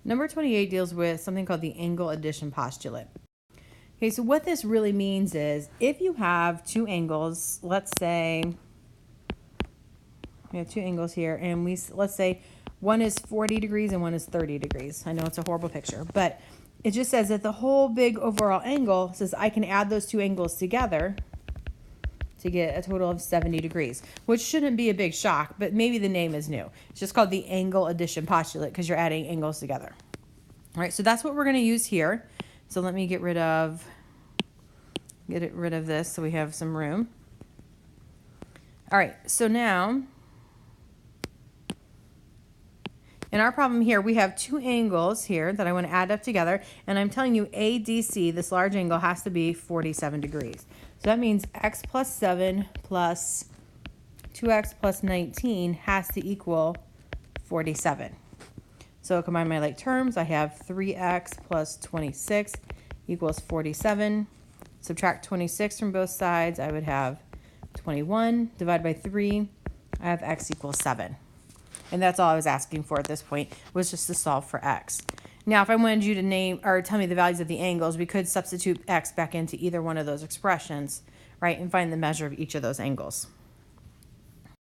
Number 28 deals with something called the angle addition postulate. Okay, so what this really means is if you have two angles, let's say we have two angles here, and let's say one is 40 degrees and one is 30 degrees. I know it's a horrible picture, but it just says that the whole big overall angle says I can add those two angles together to get a total of 70 degrees, which shouldn't be a big shock, but maybe the name is new. It's just called the angle addition postulate because you're adding angles together. All right, so that's what we're going to use here. So let me get rid of this so we have some room. All right, so now in our problem here, we have two angles here that I want to add up together, and I'm telling you ADC, this large angle, has to be 47 degrees. So that means x plus 7 plus 2x plus 19 has to equal 47. So combine my like terms, I have 3x plus 26 equals 47. Subtract 26 from both sides, I would have 21. Divide by 3, I have x equals 7. And that's all I was asking for at this point, was just to solve for x. Now, if I wanted you to name or tell me the values of the angles, we could substitute x back into either one of those expressions, right, and find the measure of each of those angles.